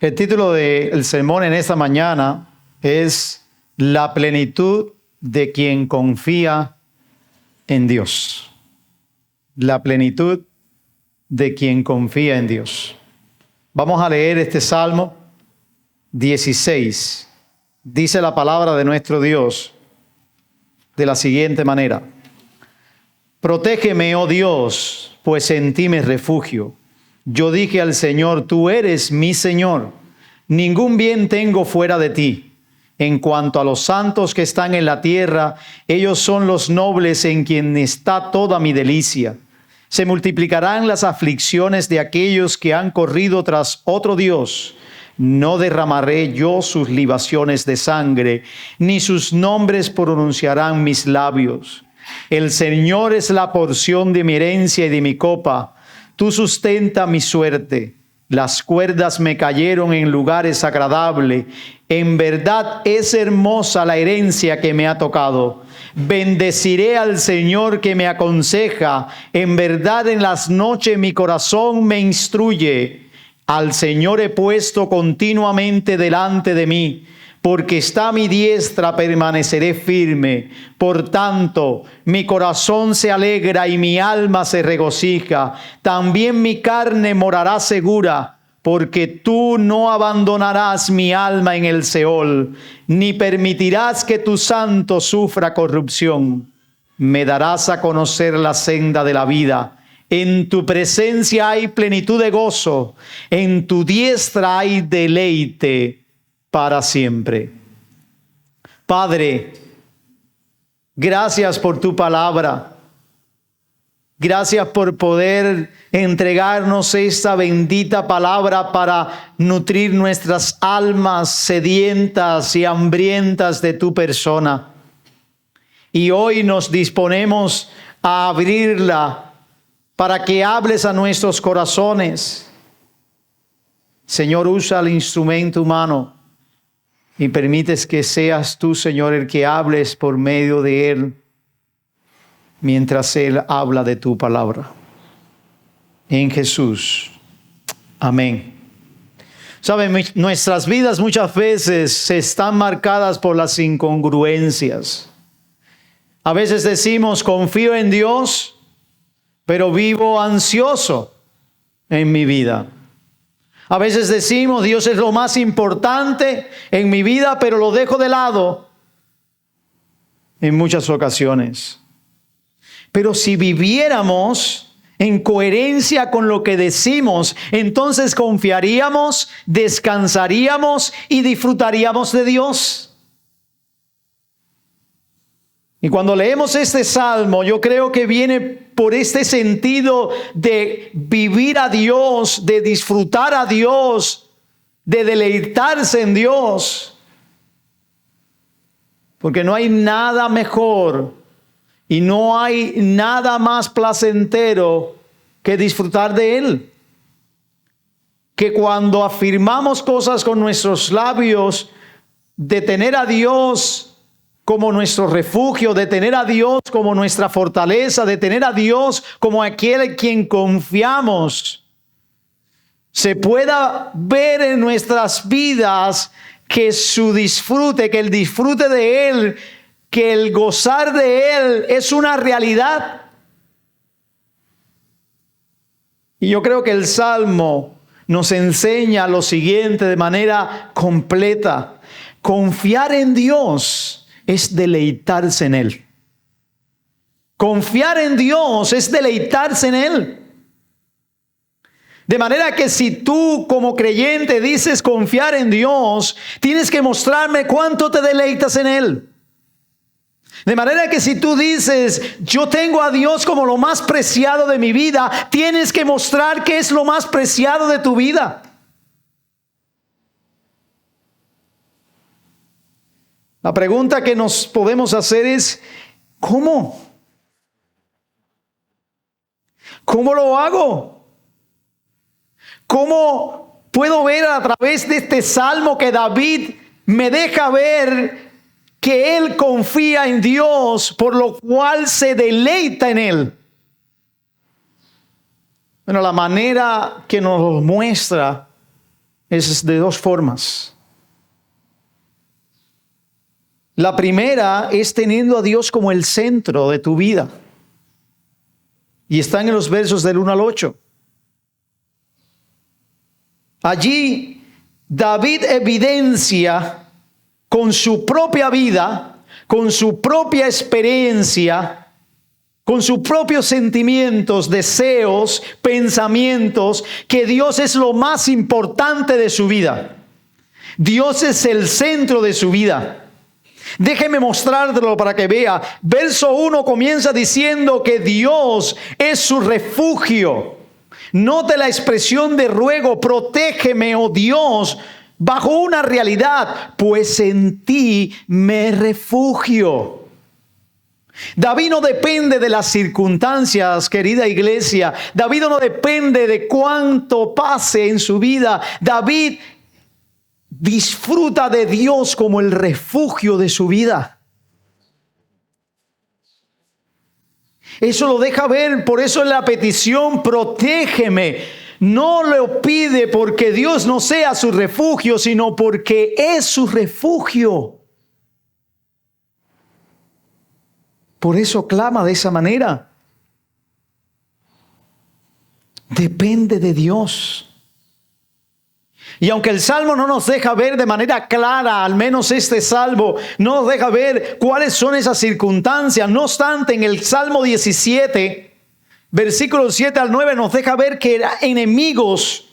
El título del sermón en esta mañana es La plenitud de quien confía en Dios. La plenitud de quien confía en Dios. Vamos a leer este Salmo 16. Dice la palabra de nuestro Dios de la siguiente manera: Protégeme, oh Dios, pues en ti me refugio. Yo dije al Señor, tú eres mi Señor. Ningún bien tengo fuera de ti. En cuanto a los santos que están en la tierra, ellos son los nobles en quien está toda mi delicia. Se multiplicarán las aflicciones de aquellos que han corrido tras otro Dios. No derramaré yo sus libaciones de sangre, ni sus nombres pronunciarán mis labios. El Señor es la porción de mi herencia y de mi copa. Tú sustentas mi suerte. Las cuerdas me cayeron en lugares agradables. En verdad es hermosa la herencia que me ha tocado. Bendeciré al Señor que me aconseja. En verdad en las noches mi corazón me instruye. Al Señor he puesto continuamente delante de mí. Porque está a mi diestra, permaneceré firme. Por tanto, mi corazón se alegra y mi alma se regocija. También mi carne morará segura, porque tú no abandonarás mi alma en el Seol, ni permitirás que tu santo sufra corrupción. Me darás a conocer la senda de la vida. En tu presencia hay plenitud de gozo, en tu diestra hay deleite para siempre. Padre, gracias por tu palabra. Gracias por poder entregarnos esta bendita palabra para nutrir nuestras almas sedientas y hambrientas de tu persona. Y hoy nos disponemos a abrirla para que hables a nuestros corazones. Señor, usa el instrumento humano y permites que seas tú, Señor, el que hables por medio de él, mientras él habla de tu palabra. En Jesús. Amén. Saben, nuestras vidas muchas veces están marcadas por las incongruencias. A veces decimos, confío en Dios, pero vivo ansioso en mi vida. A veces decimos, Dios es lo más importante en mi vida, pero lo dejo de lado en muchas ocasiones. Pero si viviéramos en coherencia con lo que decimos, entonces confiaríamos, descansaríamos y disfrutaríamos de Dios. Y cuando leemos este salmo, yo creo que viene por este sentido de vivir a Dios, de disfrutar a Dios, de deleitarse en Dios. Porque no hay nada mejor y no hay nada más placentero que disfrutar de Él. Que cuando afirmamos cosas con nuestros labios, de tener a Dios como nuestro refugio, de tener a Dios como nuestra fortaleza, de tener a Dios como aquel en quien confiamos, se pueda ver en nuestras vidas que su disfrute, que el disfrute de Él, que el gozar de Él es una realidad. Y yo creo que el Salmo nos enseña lo siguiente de manera completa: confiar en Dios es deleitarse en Él. Confiar en Dios es deleitarse en Él. De manera que si tú como creyente dices confiar en Dios, tienes que mostrarme cuánto te deleitas en Él. De manera que si tú dices, yo tengo a Dios como lo más preciado de mi vida, tienes que mostrar qué es lo más preciado de tu vida. La pregunta que nos podemos hacer es, ¿cómo? ¿Cómo lo hago? ¿Cómo puedo ver a través de este salmo que David me deja ver que él confía en Dios, por lo cual se deleita en Él? Bueno, la manera que nos muestra es de dos formas. La primera es teniendo a Dios como el centro de tu vida. Y están en los versos del 1 al 8. Allí David evidencia con su propia vida, con su propia experiencia, con sus propios sentimientos, deseos, pensamientos, que Dios es lo más importante de su vida. Dios es el centro de su vida. Déjeme mostrártelo para que vea. Verso 1 comienza diciendo que Dios es su refugio. Note la expresión de ruego: protégeme, oh Dios, bajo una realidad, pues en ti me refugio. David no depende de las circunstancias, querida iglesia. David no depende de cuánto pase en su vida. David disfruta de Dios como el refugio de su vida. Eso lo deja ver, por eso en la petición, protégeme. No lo pide porque Dios no sea su refugio, sino porque es su refugio. Por eso clama de esa manera. Depende de Dios. Y aunque el Salmo no nos deja ver de manera clara, al menos este Salmo no nos deja ver cuáles son esas circunstancias, no obstante, en el Salmo 17, versículos 7 al 9, nos deja ver que eran enemigos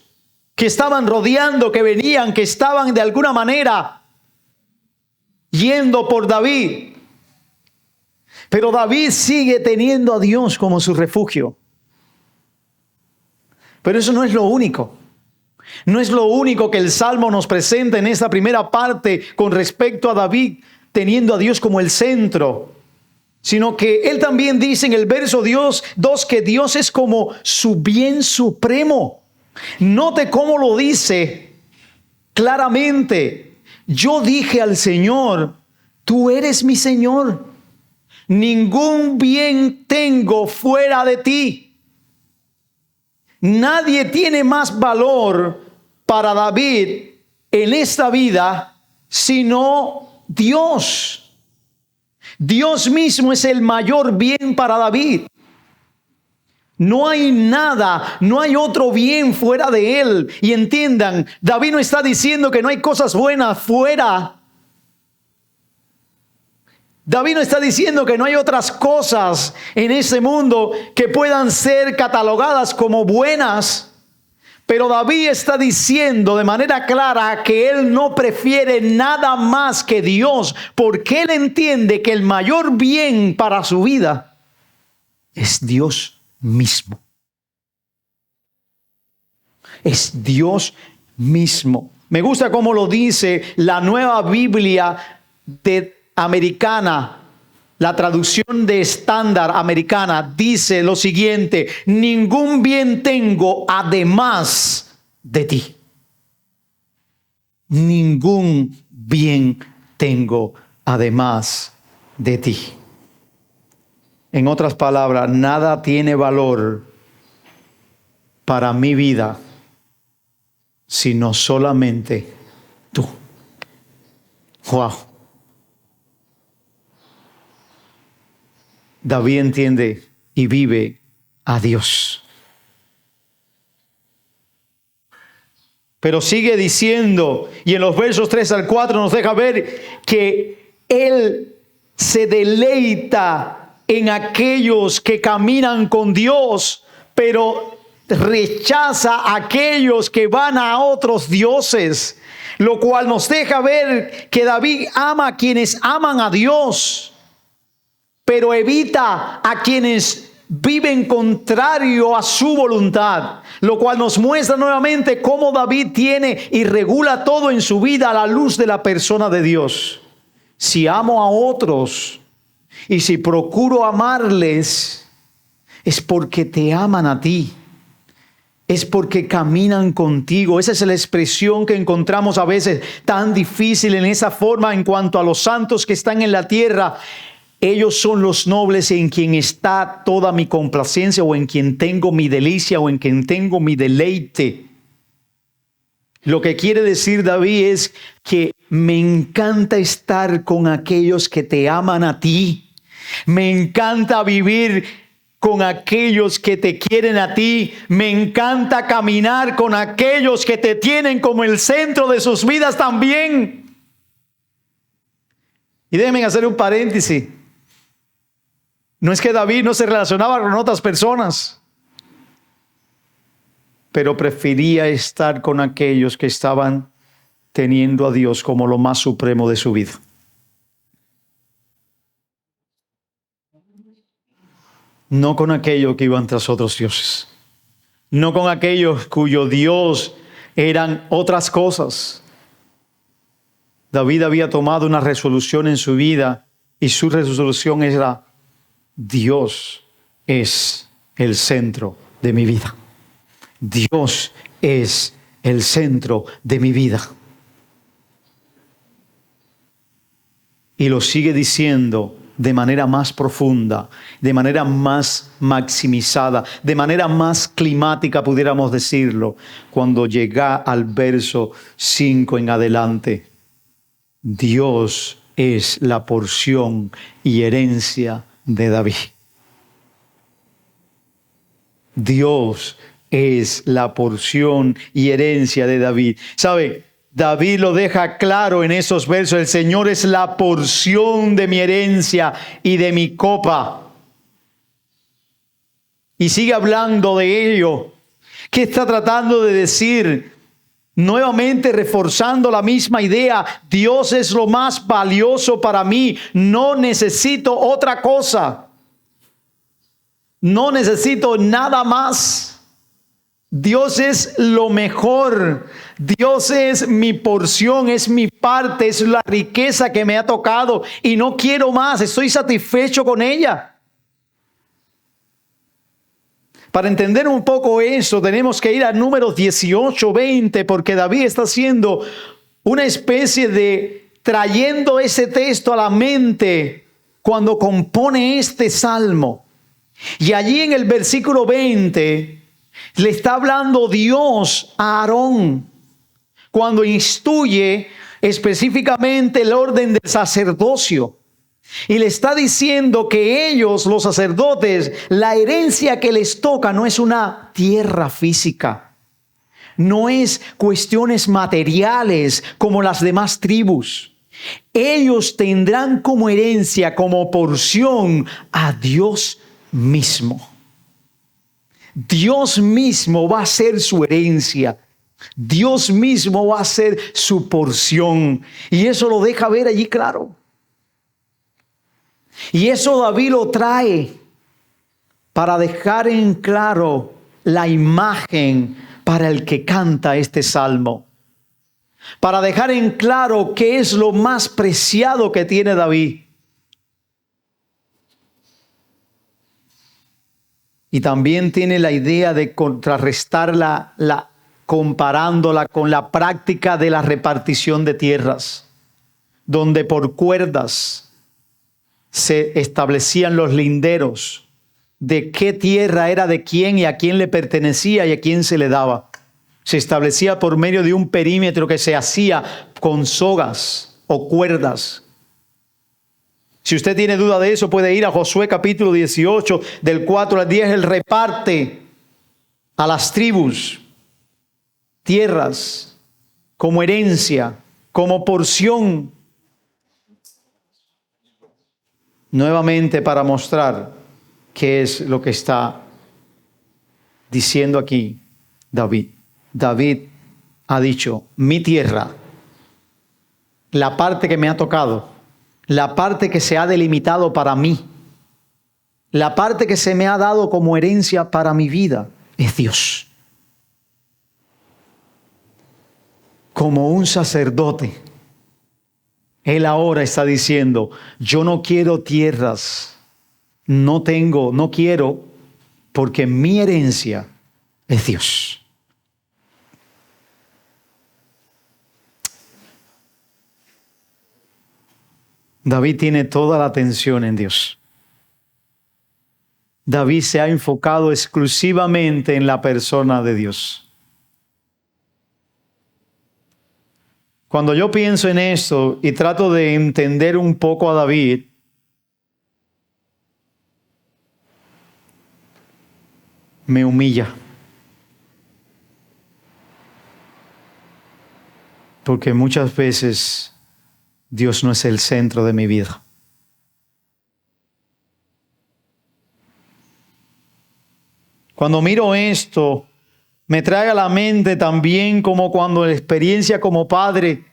que estaban rodeando, que venían, que estaban de alguna manera yendo por David. Pero David sigue teniendo a Dios como su refugio. Pero eso no es lo único. No es lo único que el Salmo nos presenta en esta primera parte con respecto a David teniendo a Dios como el centro, sino que él también dice en el verso 2 que Dios es como su bien supremo. Note cómo lo dice claramente. Yo dije al Señor, tú eres mi Señor. Ningún bien tengo fuera de ti. Nadie tiene más valor para David en esta vida sino Dios. Dios mismo es el mayor bien para David. No hay nada, no hay otro bien fuera de él. Y entiendan, David no está diciendo que no hay cosas buenas fuera. David no está diciendo que no hay otras cosas en este mundo que puedan ser catalogadas como buenas, pero David está diciendo de manera clara que él no prefiere nada más que Dios, porque él entiende que el mayor bien para su vida es Dios mismo. Es Dios mismo. Me gusta cómo lo dice la Nueva Biblia americana, la traducción de estándar americana, dice lo siguiente: ningún bien tengo además de ti. Ningún bien tengo además de ti. En otras palabras, nada tiene valor para mi vida sino solamente tú. Wow. David entiende y vive a Dios. Pero sigue diciendo, y en los versos 3 al 4 nos deja ver que él se deleita en aquellos que caminan con Dios, pero rechaza a aquellos que van a otros dioses, lo cual nos deja ver que David ama a quienes aman a Dios, pero evita a quienes viven contrario a su voluntad, lo cual nos muestra nuevamente cómo David tiene y regula todo en su vida a la luz de la persona de Dios. Si amo a otros y si procuro amarles, es porque te aman a ti. Es porque caminan contigo. Esa es la expresión que encontramos a veces tan difícil en esa forma en cuanto a los santos que están en la tierra. Ellos son los nobles en quien está toda mi complacencia, o en quien tengo mi delicia, o en quien tengo mi deleite. Lo que quiere decir David es que me encanta estar con aquellos que te aman a ti. Me encanta vivir con aquellos que te quieren a ti. Me encanta caminar con aquellos que te tienen como el centro de sus vidas también. Y déjenme hacer un paréntesis. No es que David no se relacionaba con otras personas, pero prefería estar con aquellos que estaban teniendo a Dios como lo más supremo de su vida. No con aquellos que iban tras otros dioses. No con aquellos cuyo Dios eran otras cosas. David había tomado una resolución en su vida y su resolución era: Dios es el centro de mi vida. Dios es el centro de mi vida. Y lo sigue diciendo de manera más profunda, de manera más maximizada, de manera más climática, pudiéramos decirlo, cuando llega al verso 5 en adelante. Dios es la porción y herencia de David. Dios es la porción y herencia de David. ¿Sabe? David lo deja claro en esos versos. El Señor es la porción de mi herencia y de mi copa. Y sigue hablando de ello. ¿Qué está tratando de decir? Nuevamente reforzando la misma idea. Dios es lo más valioso para mí. No necesito otra cosa. No necesito nada más. Dios es lo mejor. Dios es mi porción, es mi parte, es la riqueza que me ha tocado y no quiero más. Estoy satisfecho con ella. Para entender un poco eso, tenemos que ir a Números 18, 20, porque David está haciendo una especie de trayendo ese texto a la mente cuando compone este salmo. Y allí en el versículo 20 le está hablando Dios a Aarón cuando instruye específicamente el orden del sacerdocio. Y le está diciendo que ellos, los sacerdotes, la herencia que les toca no es una tierra física. No es cuestiones materiales como las demás tribus. Ellos tendrán como herencia, como porción, a Dios mismo. Dios mismo va a ser su herencia. Dios mismo va a ser su porción. Y eso lo deja ver allí claro. Y eso David lo trae para dejar en claro la imagen para el que canta este salmo. Para dejar en claro qué es lo más preciado que tiene David. Y también tiene la idea de contrarrestarla, comparándola con la práctica de la repartición de tierras, donde por cuerdas se establecían los linderos de qué tierra era de quién y a quién le pertenecía y a quién se le daba. Se establecía por medio de un perímetro que se hacía con sogas o cuerdas. Si usted tiene duda de eso, puede ir a Josué capítulo 18, del 4 al 10. Él reparte a las tribus tierras como herencia, como porción. Nuevamente para mostrar qué es lo que está diciendo aquí David. David ha dicho, mi tierra, la parte que me ha tocado, la parte que se ha delimitado para mí, la parte que se me ha dado como herencia para mi vida, es Dios. Como un sacerdote, él ahora está diciendo, yo no quiero tierras, no quiero, porque mi herencia es Dios. David tiene toda la atención en Dios. David se ha enfocado exclusivamente en la persona de Dios. Cuando yo pienso en esto y trato de entender un poco a David, me humilla. Porque muchas veces Dios no es el centro de mi vida. Cuando miro esto, me trae a la mente también como cuando la experiencia como padre,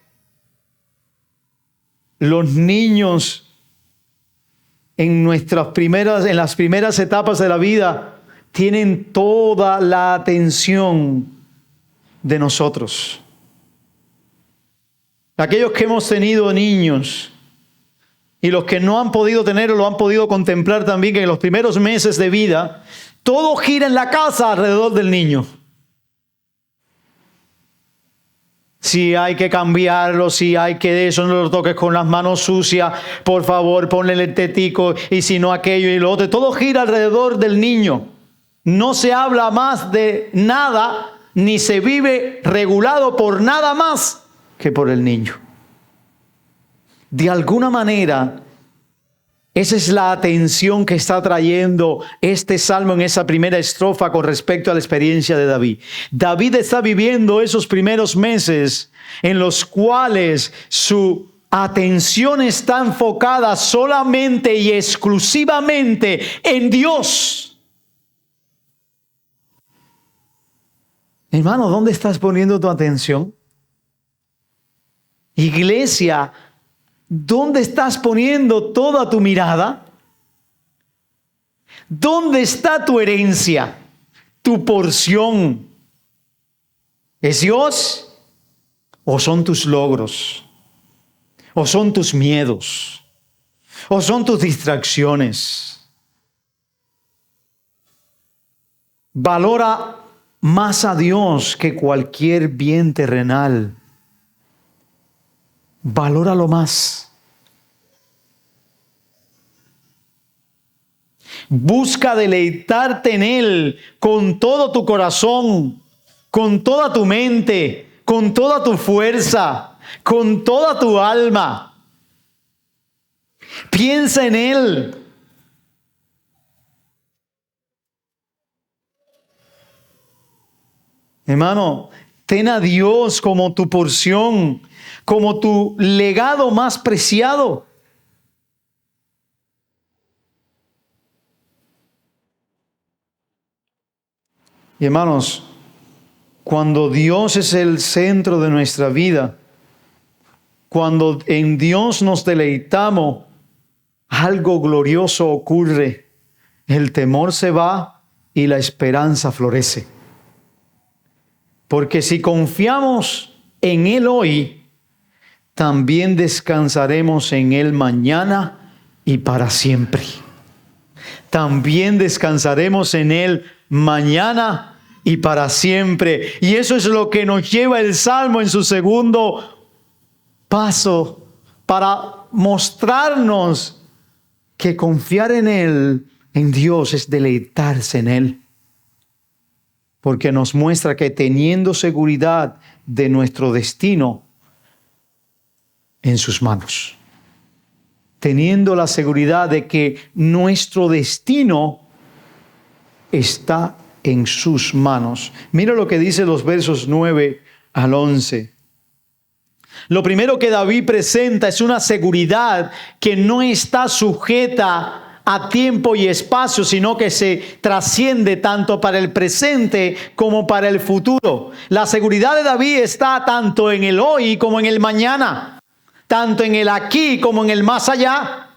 los niños en las primeras etapas de la vida tienen toda la atención de nosotros. Aquellos que hemos tenido niños y los que no han podido tenerlo, lo han podido contemplar también, que en los primeros meses de vida, todo gira en la casa alrededor del niño. Si hay que cambiarlo, si hay que eso, no lo toques con las manos sucias, por favor, ponle el tetico, y si no aquello y lo otro. Todo gira alrededor del niño. No se habla más de nada, ni se vive regulado por nada más que por el niño. De alguna manera, esa es la atención que está trayendo este salmo en esa primera estrofa con respecto a la experiencia de David. David está viviendo esos primeros meses en los cuales su atención está enfocada solamente y exclusivamente en Dios. Hermano, ¿dónde estás poniendo tu atención? Iglesia, ¿dónde estás poniendo toda tu mirada? ¿Dónde está tu herencia, tu porción? ¿Es Dios o son tus logros? ¿O son tus miedos? ¿O son tus distracciones? Valora más a Dios que cualquier bien terrenal. Valóralo más. Busca deleitarte en Él con todo tu corazón, con toda tu mente, con toda tu fuerza, con toda tu alma. Piensa en Él. Hermano, ten a Dios como tu porción, como tu legado más preciado. Y hermanos, cuando Dios es el centro de nuestra vida, cuando en Dios nos deleitamos, algo glorioso ocurre. El temor se va y la esperanza florece. Porque si confiamos en Él hoy, también descansaremos en Él mañana y para siempre. También descansaremos en Él mañana y para siempre. Y eso es lo que nos lleva el Salmo en su segundo paso para mostrarnos que confiar en Él, en Dios, es deleitarse en Él. Porque nos muestra que teniendo seguridad de nuestro destino en sus manos, teniendo la seguridad de que nuestro destino está en sus manos. Mira lo que dice los versos 9 al 11. Lo primero que David presenta es una seguridad que no está sujeta a tiempo y espacio, sino que se trasciende tanto para el presente como para el futuro. La seguridad de David está tanto en el hoy como en el mañana, tanto en el aquí como en el más allá.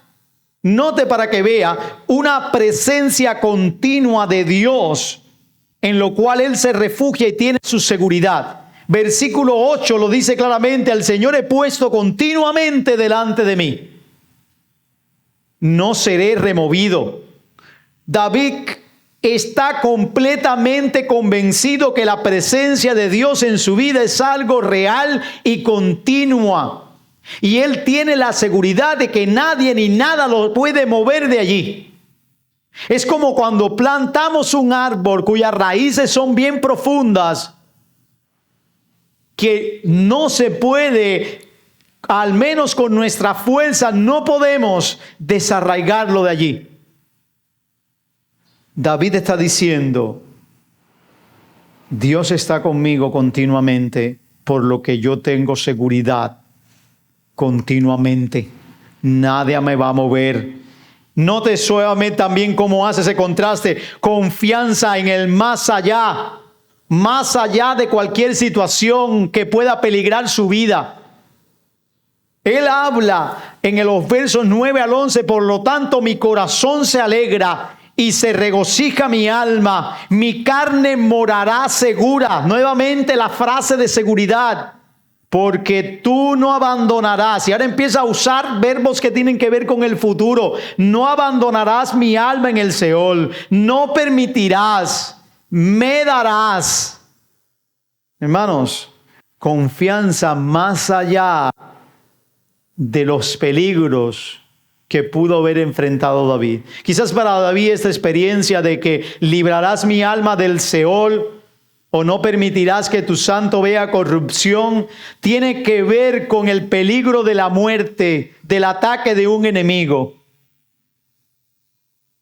Note para que vea una presencia continua de Dios en lo cual Él se refugia y tiene su seguridad. Versículo 8 lo dice claramente: al Señor he puesto continuamente delante de mí. No seré removido. David está completamente convencido que la presencia de Dios en su vida es algo real y continua. Y él tiene la seguridad de que nadie ni nada lo puede mover de allí. Es como cuando plantamos un árbol cuyas raíces son bien profundas, que no se puede, al menos con nuestra fuerza, no podemos desarraigarlo de allí. David está diciendo, Dios está conmigo continuamente, por lo que yo tengo seguridad continuamente. Nadie me va a mover. Note suavemente también cómo hace ese contraste. Confianza en el más allá de cualquier situación que pueda peligrar su vida. Él habla en los versos 9 al 11, por lo tanto mi corazón se alegra y se regocija mi alma, mi carne morará segura. Nuevamente la frase de seguridad, porque tú no abandonarás. Y ahora empieza a usar verbos que tienen que ver con el futuro. No abandonarás mi alma en el Seol, no permitirás, me darás. Hermanos, confianza más allá de los peligros que pudo haber enfrentado David. Quizás para David esta experiencia de que librarás mi alma del Seol o no permitirás que tu santo vea corrupción, tiene que ver con el peligro de la muerte, del ataque de un enemigo.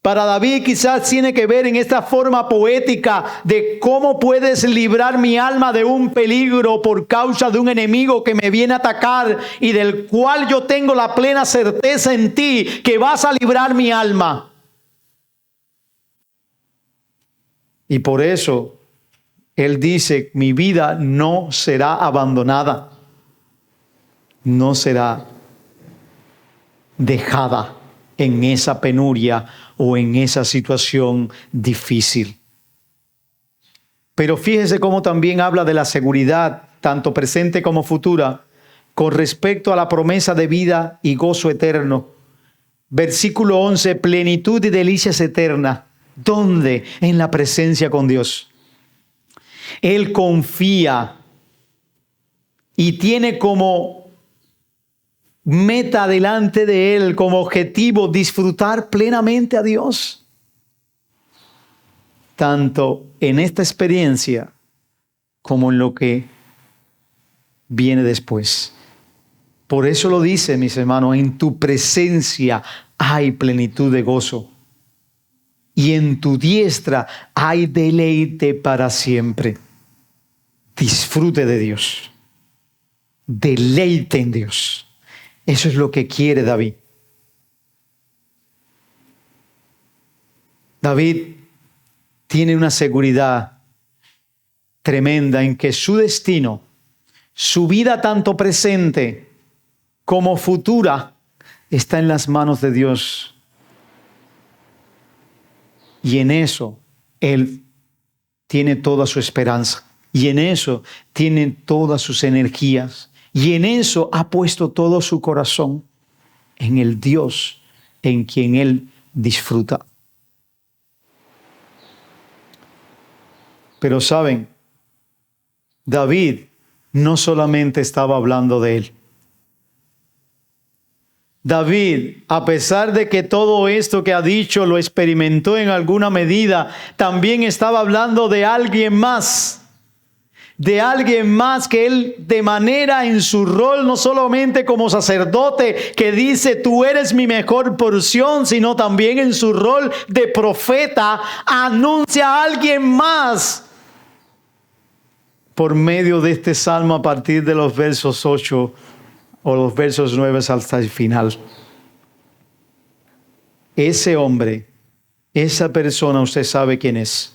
Para David quizás tiene que ver en esta forma poética de cómo puedes librar mi alma de un peligro por causa de un enemigo que me viene a atacar y del cual yo tengo la plena certeza en ti que vas a librar mi alma. Y por eso él dice, mi vida no será abandonada, no será dejada en esa penuria o en esa situación difícil. Pero fíjese cómo también habla de la seguridad, tanto presente como futura, con respecto a la promesa de vida y gozo eterno. Versículo 11, plenitud y delicias eternas. ¿Dónde? En la presencia con Dios. Él confía y tiene como meta delante de él, como objetivo, disfrutar plenamente a Dios. Tanto en esta experiencia como en lo que viene después. Por eso lo dice, mis hermanos, en tu presencia hay plenitud de gozo. Y en tu diestra hay deleite para siempre. Disfrute de Dios. Deleite en Dios. Eso es lo que quiere David. David tiene una seguridad tremenda en que su destino, su vida tanto presente como futura, está en las manos de Dios. Y en eso él tiene toda su esperanza. Y en eso tiene todas sus energías. Y en eso ha puesto todo su corazón, en el Dios en quien él disfruta. Pero saben, David no solamente estaba hablando de él. David, a pesar de que todo esto que ha dicho lo experimentó en alguna medida, también estaba hablando de alguien más. De alguien más que él, de manera en su rol, no solamente como sacerdote que dice tú eres mi mejor porción, sino también en su rol de profeta, anuncia a alguien más por medio de este salmo a partir de los versos 8 o los versos 9 hasta el final. Ese hombre, esa persona, usted sabe quién es: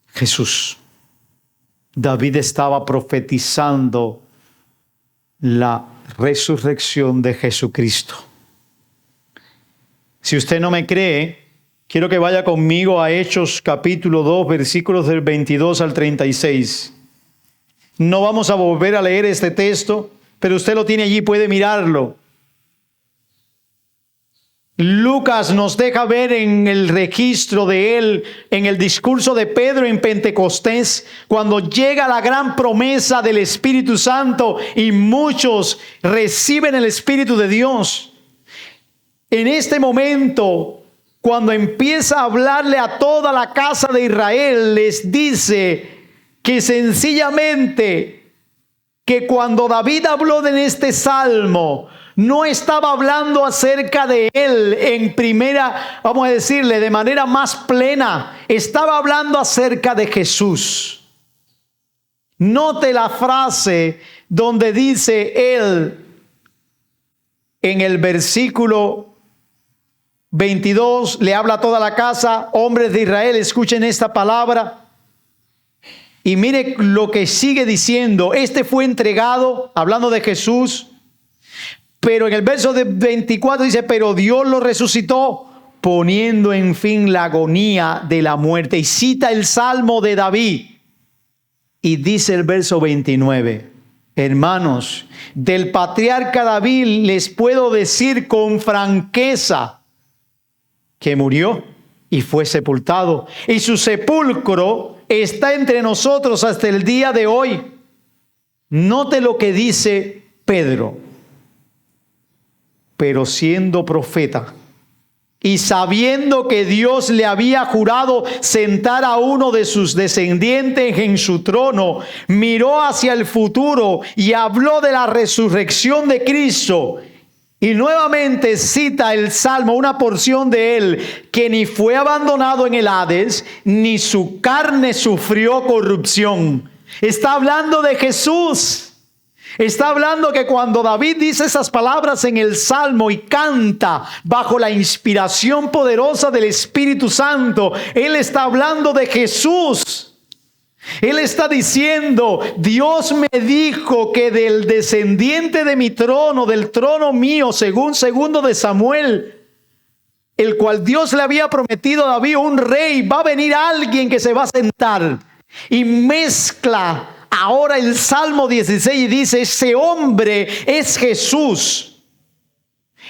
Jesús. David estaba profetizando la resurrección de Jesucristo. Si usted no me cree, quiero que vaya conmigo a Hechos capítulo 2, versículos del 22 al 36. No vamos a volver a leer este texto, pero usted lo tiene allí, puede mirarlo. Lucas nos deja ver en el registro de él, en el discurso de Pedro en Pentecostés, cuando llega la gran promesa del Espíritu Santo y muchos reciben el Espíritu de Dios. En este momento, cuando empieza a hablarle a toda la casa de Israel, les dice que sencillamente que cuando David habló en este salmo, no estaba hablando acerca de él en primera, vamos a decirle, de manera más plena. Estaba hablando acerca de Jesús. Note la frase donde dice él en el versículo 22, le habla a toda la casa: hombres de Israel, escuchen esta palabra. Y mire lo que sigue diciendo. Este fue entregado, hablando de Jesús. Pero en el verso de 24 dice: pero Dios lo resucitó, poniendo en fin la agonía de la muerte. Y cita el Salmo de David. Y dice el verso 29: hermanos, del patriarca David les puedo decir con franqueza que murió y fue sepultado, y su sepulcro está entre nosotros hasta el día de hoy. Note lo que dice Pedro: pero siendo profeta y sabiendo que Dios le había jurado sentar a uno de sus descendientes en su trono, miró hacia el futuro y habló de la resurrección de Cristo. Y nuevamente cita el Salmo, una porción de él, que ni fue abandonado en el Hades, ni su carne sufrió corrupción. Está hablando de Jesús. Está hablando que cuando David dice esas palabras en el Salmo y canta bajo la inspiración poderosa del Espíritu Santo, él está hablando de Jesús. Él está diciendo: Dios me dijo que del descendiente de mi trono, del trono mío, según 2 de Samuel, el cual Dios le había prometido a David, un rey, va a venir alguien que se va a sentar. Y mezcla ahora el Salmo 16 y dice: ese hombre es Jesús.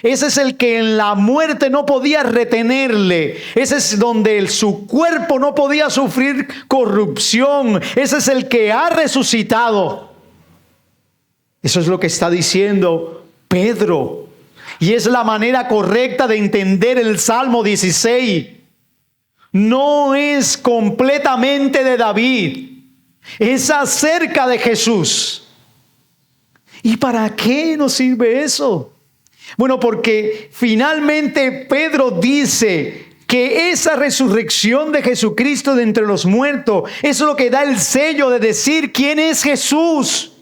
Ese es el que en la muerte no podía retenerle. Ese es donde su cuerpo no podía sufrir corrupción. Ese es el que ha resucitado. Eso es lo que está diciendo Pedro. Y es la manera correcta de entender el Salmo 16. No es completamente de David. Es acerca de Jesús. ¿Y para qué nos sirve eso? Bueno, porque finalmente Pedro dice que esa resurrección de Jesucristo de entre los muertos es lo que da el sello de decir quién es Jesús.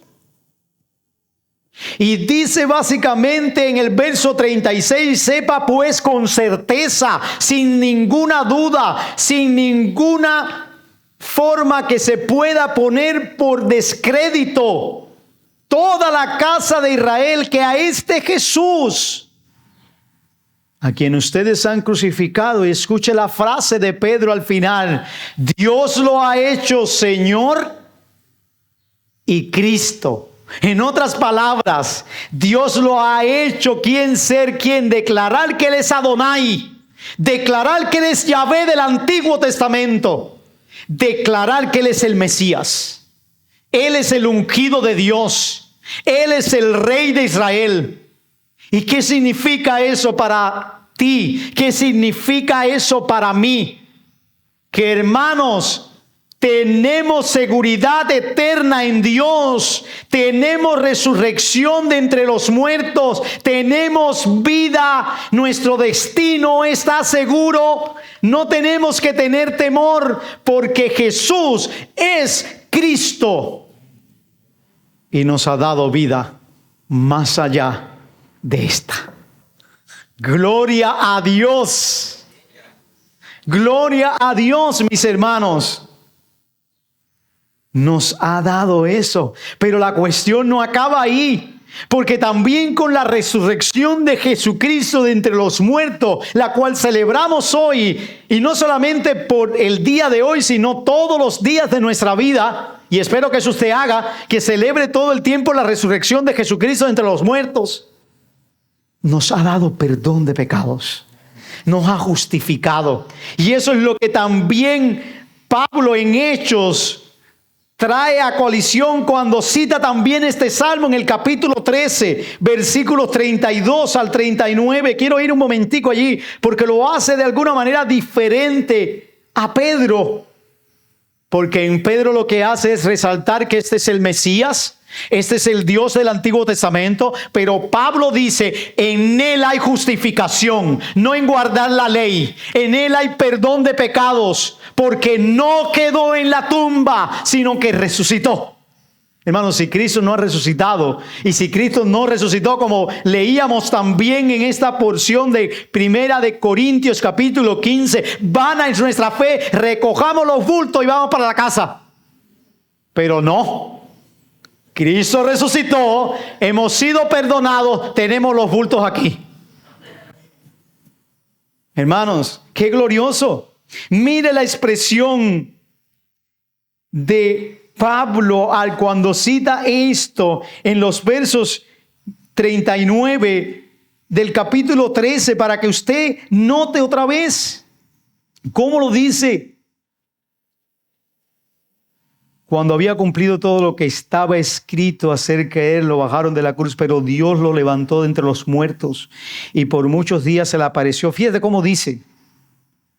Y dice básicamente en el verso 36: sepa pues con certeza, sin ninguna duda, sin ninguna forma que se pueda poner por descrédito, toda la casa de Israel, que a este Jesús, a quien ustedes han crucificado, y escuche la frase de Pedro al final: Dios lo ha hecho Señor y Cristo. En otras palabras, Dios lo ha hecho declarar que Él es Adonai, declarar que Él es Yahvé del Antiguo Testamento, declarar que Él es el Mesías. Él es el ungido de Dios. Él es el Rey de Israel. ¿Y qué significa eso para ti? ¿Qué significa eso para mí? Que, hermanos, tenemos seguridad eterna en Dios. Tenemos resurrección de entre los muertos. Tenemos vida. Nuestro destino está seguro. No tenemos que tener temor, porque Jesús es Cristo y nos ha dado vida más allá de esta. Gloria a Dios. Gloria a Dios, mis hermanos. Nos ha dado eso. Pero la cuestión no acaba ahí. Porque también con la resurrección de Jesucristo de entre los muertos, la cual celebramos hoy, y no solamente por el día de hoy, sino todos los días de nuestra vida, y espero que eso usted haga, que celebre todo el tiempo la resurrección de Jesucristo de entre los muertos, nos ha dado perdón de pecados, nos ha justificado. Y eso es lo que también Pablo en Hechos trae a colisión cuando cita también este salmo en el capítulo 13, versículos 32 al 39. Quiero ir un momentico allí porque lo hace de alguna manera diferente a Pedro. Porque en Pedro lo que hace es resaltar que este es el Mesías, Este es el Dios del Antiguo Testamento, pero Pablo dice, en Él hay justificación, no en guardar la ley. En Él hay perdón de pecados, porque no quedó en la tumba, sino que resucitó. Hermanos, si Cristo no ha resucitado, y si Cristo no resucitó, como leíamos también en esta porción de Primera de Corintios capítulo 15, vana es nuestra fe, recojamos los bultos y vamos para la casa. Pero no. Cristo resucitó, hemos sido perdonados, tenemos los bultos aquí. Hermanos, qué glorioso. Mire la expresión de Pablo cuando cita esto en los versos 39 del capítulo 13, para que usted note otra vez cómo lo dice. Cuando había cumplido todo lo que estaba escrito acerca de él, lo bajaron de la cruz, pero Dios lo levantó de entre los muertos y por muchos días se le apareció. Fíjate cómo dice.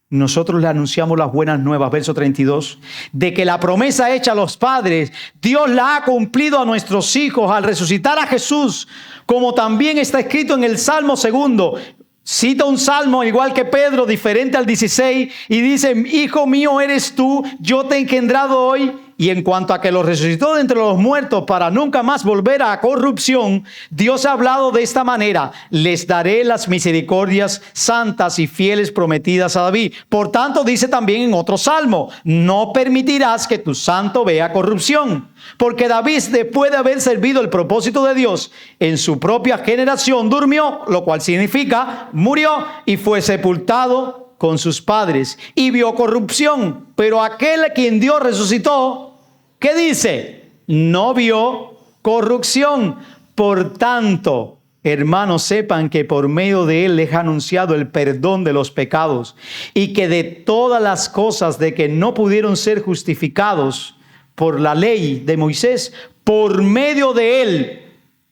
Nosotros le anunciamos las buenas nuevas, verso 32, de que la promesa hecha a los padres, Dios la ha cumplido a nuestros hijos al resucitar a Jesús, como también está escrito en el Salmo 2. Cita un salmo igual que Pedro, diferente al 16, y dice, hijo mío eres tú, yo te he engendrado hoy. Y en cuanto a que lo resucitó de entre los muertos para nunca más volver a corrupción, Dios ha hablado de esta manera: les daré las misericordias santas y fieles prometidas a David. Por tanto, dice también en otro salmo, no permitirás que tu santo vea corrupción. Porque David, después de haber servido el propósito de Dios en su propia generación, durmió, lo cual significa murió y fue sepultado con sus padres y vio corrupción. Pero aquel a quien Dios resucitó, ¿qué dice? No vio corrupción. Por tanto, hermanos, sepan que por medio de él les ha anunciado el perdón de los pecados, y que de todas las cosas de que no pudieron ser justificados por la ley de Moisés, por medio de él,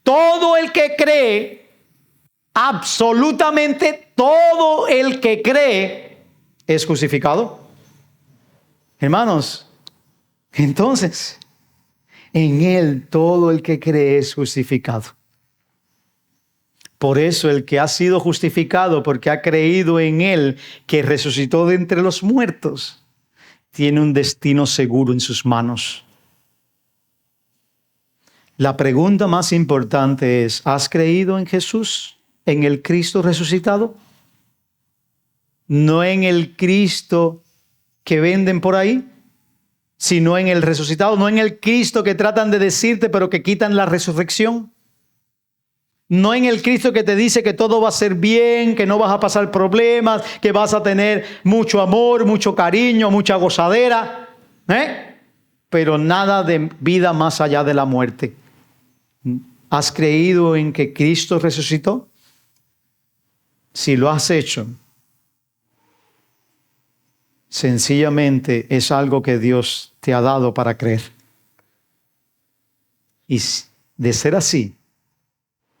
todo el que cree, absolutamente todo el que cree, es justificado. Hermanos, entonces, en él todo el que cree es justificado. Por eso el que ha sido justificado, porque ha creído en él, que resucitó de entre los muertos, tiene un destino seguro en sus manos. La pregunta más importante es, ¿has creído en Jesús, en el Cristo resucitado? No en el Cristo que venden por ahí, sino en el resucitado, no en el Cristo que tratan de decirte pero que quitan la resurrección. No en el Cristo que te dice que todo va a ser bien, que no vas a pasar problemas, que vas a tener mucho amor, mucho cariño, mucha gozadera, pero nada de vida más allá de la muerte. ¿Has creído en que Cristo resucitó? Si lo has hecho, sencillamente es algo que Dios te ha dado para creer. Y de ser así,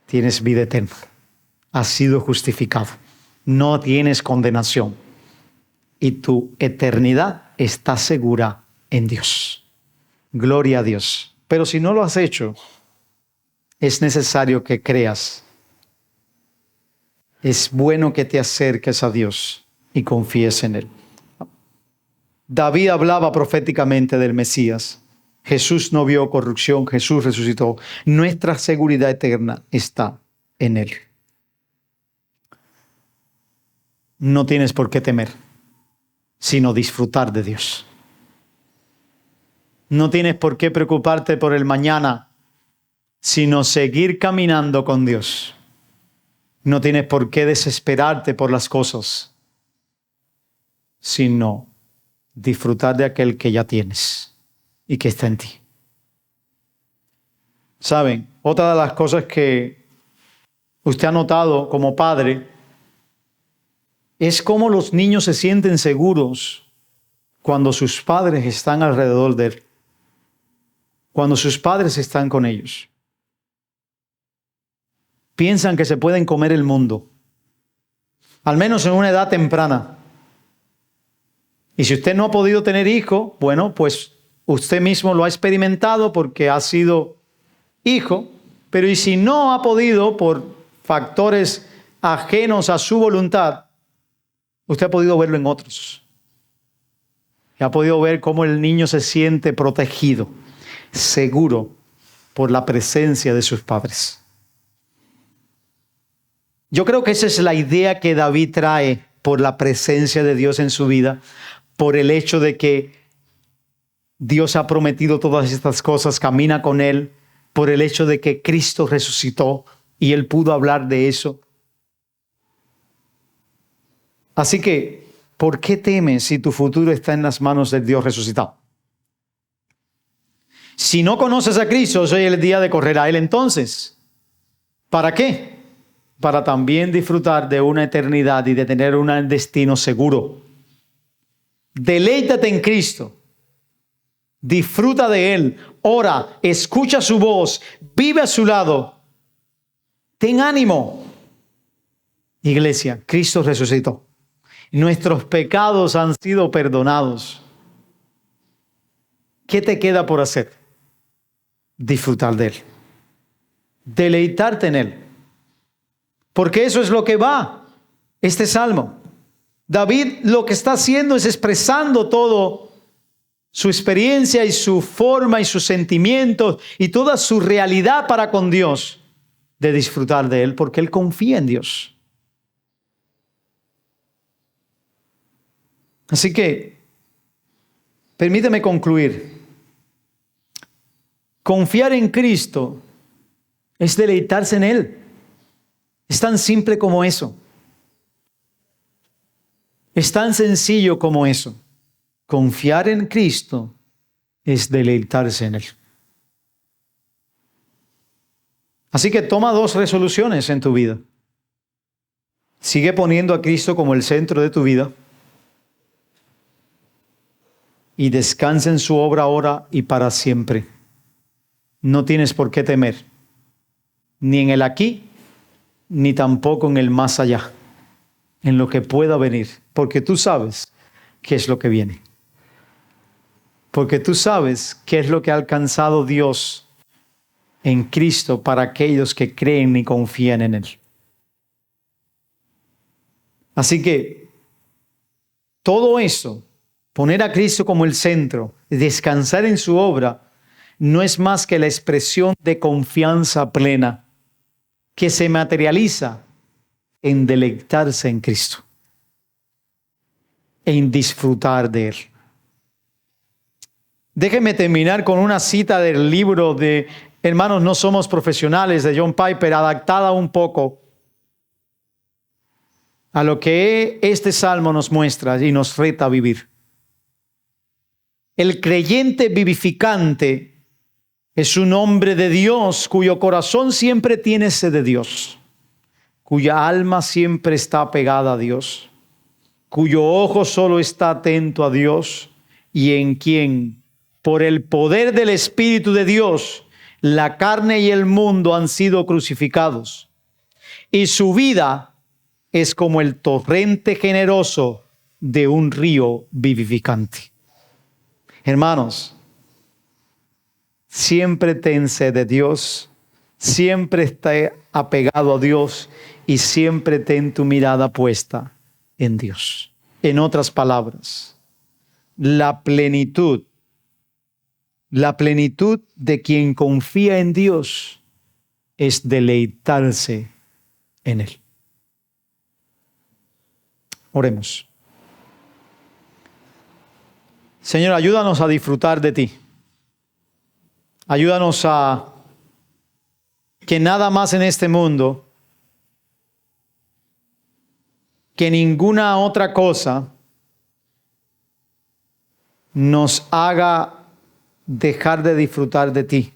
tienes vida eterna. Has sido justificado. No tienes condenación. Y tu eternidad está segura en Dios. Gloria a Dios. Pero si no lo has hecho, es necesario que creas. Es bueno que te acerques a Dios y confíes en Él. David hablaba proféticamente del Mesías. Jesús no vio corrupción, Jesús resucitó. Nuestra seguridad eterna está en Él. No tienes por qué temer, sino disfrutar de Dios. No tienes por qué preocuparte por el mañana, sino seguir caminando con Dios. No tienes por qué desesperarte por las cosas, sino disfrutar de aquel que ya tienes y que está en ti. ¿Saben? Otra de las cosas que usted ha notado como padre es cómo los niños se sienten seguros cuando sus padres están alrededor de él, cuando sus padres están con ellos. Piensan que se pueden comer el mundo, al menos en una edad temprana. Y si usted no ha podido tener hijo, bueno, pues usted mismo lo ha experimentado porque ha sido hijo, pero ¿y si no ha podido por factores ajenos a su voluntad? Usted ha podido verlo en otros. Y ha podido ver cómo el niño se siente protegido, seguro, por la presencia de sus padres. Yo creo que esa es la idea que David trae por la presencia de Dios en su vida, por el hecho de que Dios ha prometido todas estas cosas, camina con él, por el hecho de que Cristo resucitó y él pudo hablar de eso. Así que, ¿por qué temes si tu futuro está en las manos del Dios resucitado? Si no conoces a Cristo, hoy es el día de correr a Él entonces. ¿Para qué? Para también disfrutar de una eternidad y de tener un destino seguro. Deleítate en Cristo. Disfruta de Él. Ora, escucha su voz, vive a su lado. Ten ánimo. Iglesia, Cristo resucitó. Nuestros pecados han sido perdonados. ¿Qué te queda por hacer? Disfrutar de Él. Deleitarte en Él. Porque eso es lo que va este salmo. David lo que está haciendo es expresando todo su experiencia y su forma y sus sentimientos y toda su realidad para con Dios, de disfrutar de Él, porque Él confía en Dios. Así que, permíteme concluir. Confiar en Cristo es deleitarse en Él. Es tan simple como eso. Es tan sencillo como eso. Confiar en Cristo es deleitarse en Él. Así que toma 2 resoluciones en tu vida. Sigue poniendo a Cristo como el centro de tu vida. Y descansa en su obra ahora y para siempre. No tienes por qué temer. Ni en el aquí, ni tampoco en el más allá. En lo que pueda venir. Porque tú sabes qué es lo que viene. Porque tú sabes qué es lo que ha alcanzado Dios en Cristo para aquellos que creen y confían en Él. Así que todo eso, poner a Cristo como el centro, descansar en su obra, no es más que la expresión de confianza plena que se materializa en deleitarse en Cristo, en disfrutar de Él. Déjenme terminar con una cita del libro de Hermanos, no somos profesionales, de John Piper, adaptada un poco a lo que este salmo nos muestra y nos reta a vivir. El creyente vivificante es un hombre de Dios cuyo corazón siempre tiene sed de Dios, cuya alma siempre está pegada a Dios, cuyo ojo solo está atento a Dios y en quien, por el poder del Espíritu de Dios, la carne y el mundo han sido crucificados, y su vida es como el torrente generoso de un río vivificante. Hermanos, siempre ten sed de Dios, siempre esté apegado a Dios y siempre ten tu mirada puesta en Dios. En otras palabras, la plenitud de quien confía en Dios es deleitarse en Él. Oremos. Señor, ayúdanos a disfrutar de ti. Ayúdanos a que nada más en este mundo, que ninguna otra cosa nos haga dejar de disfrutar de ti,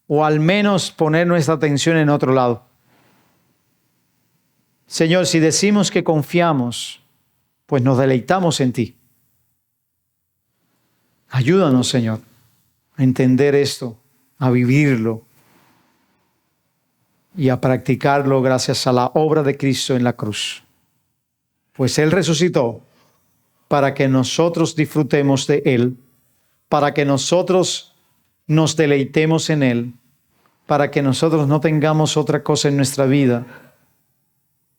o al menos poner nuestra atención en otro lado. Señor, si decimos que confiamos, pues nos deleitamos en ti. Ayúdanos, Señor, a entender esto, a vivirlo y a practicarlo gracias a la obra de Cristo en la cruz. Pues Él resucitó para que nosotros disfrutemos de Él, para que nosotros nos deleitemos en Él, para que nosotros no tengamos otra cosa en nuestra vida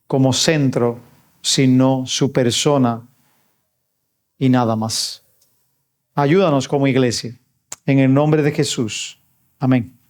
como centro, sino su persona y nada más. Ayúdanos como iglesia. En el nombre de Jesús. Amén.